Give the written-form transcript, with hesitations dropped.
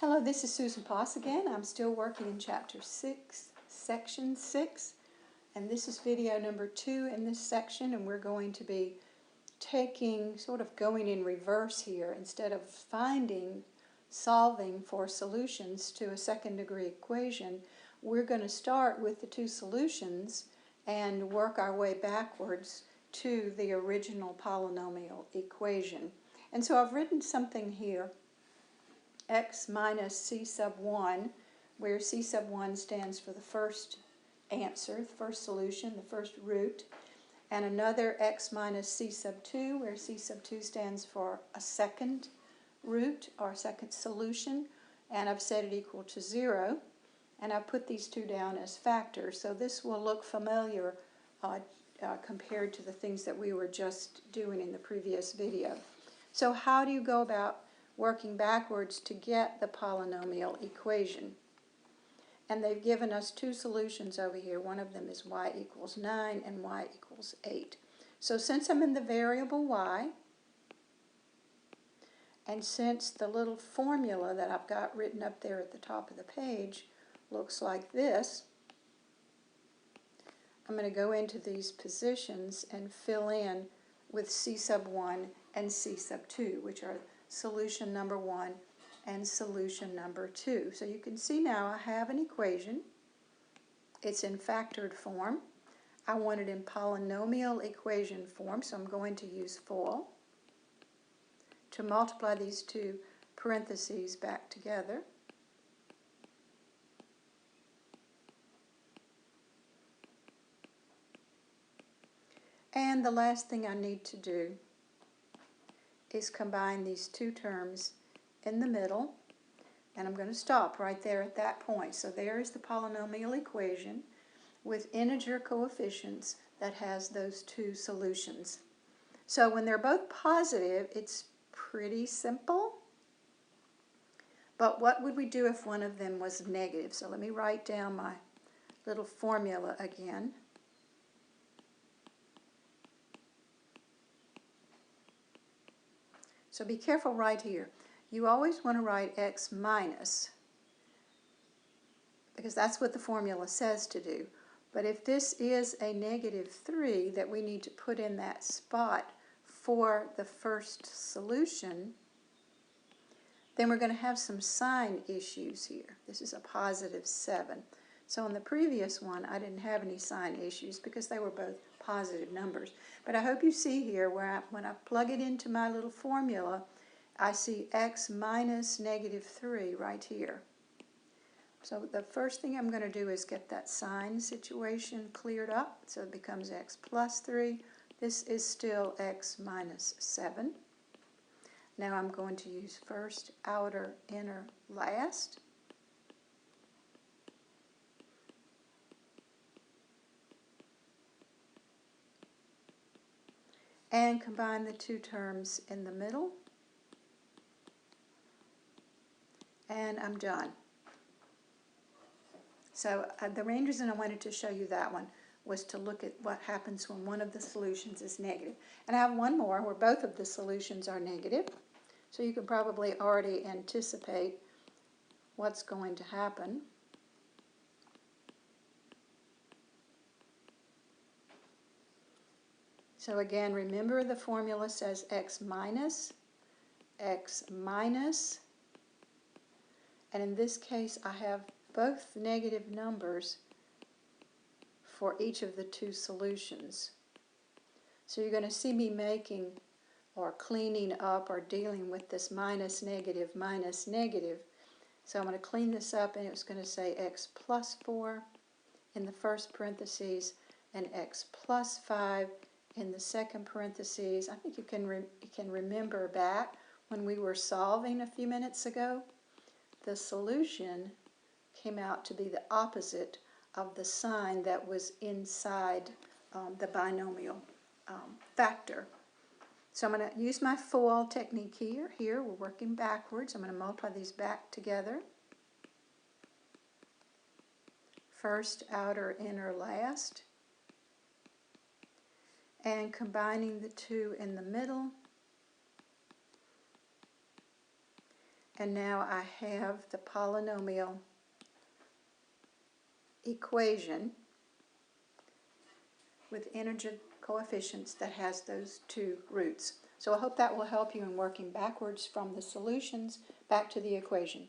Hello, this is Susan Poss again. I'm still working in Chapter 6, Section 6, and this is video number 2 in this section, and we're going to be going in reverse here. Instead of solving for solutions to a second degree equation, we're going to start with the two solutions and work our way backwards to the original polynomial equation. And so I've written something here, x minus c sub 1, where c sub 1 stands for the first answer, the first solution, the first root, and another x minus c sub 2, where c sub 2 stands for a second root or second solution, and I've set it equal to 0, and I've put these two down as factors, so this will look familiar compared to the things that we were just doing in the previous video. So how do you go about working backwards to get the polynomial equation? And they've given us two solutions over here. One of them is y equals 9 and y equals 8. So since I'm in the variable y, and since the little formula that I've got written up there at the top of the page looks like this, I'm going to go into these positions and fill in with c sub 1 and c sub 2, which are solution number 1 and solution number 2. So you can see now I have an equation. It's in factored form. I want it in polynomial equation form, so I'm going to use FOIL to multiply these two parentheses back together. And the last thing I need to do is combine these two terms in the middle, and I'm going to stop right there at that point. So there is the polynomial equation with integer coefficients that has those two solutions. So when they're both positive, it's pretty simple. But what would we do if one of them was negative? So let me write down my little formula again. So be careful right here. You always want to write x minus, because that's what the formula says to do. But if this is a negative 3 that we need to put in that spot for the first solution, then we're going to have some sign issues here. This is a positive 7. So on the previous one, I didn't have any sign issues because they were both positive numbers. But I hope you see here where when I plug it into my little formula, I see x minus negative 3 right here. So the first thing I'm going to do is get that sign situation cleared up. So it becomes x plus 3. This is still x minus 7. Now I'm going to use first, outer, inner, last. And combine the two terms in the middle. And I'm done. So the main reason I wanted to show you that one was to look at what happens when one of the solutions is negative. And I have one more where both of the solutions are negative. So you can probably already anticipate what's going to happen. So again, remember the formula says x minus, and in this case I have both negative numbers for each of the two solutions. So you're going to see me making or cleaning up or dealing with this minus, negative. So I'm going to clean this up, and it's going to say x plus 4 in the first parentheses and x plus 5 in the second parentheses. I think you can remember back when we were solving a few minutes ago, the solution came out to be the opposite of the sign that was inside the binomial factor. So I'm going to use my FOIL technique here. Here we're working backwards. I'm going to multiply these back together. First, outer, inner, last. And combining the two in the middle. And now I have the polynomial equation with integer coefficients that has those two roots. So I hope that will help you in working backwards from the solutions back to the equation.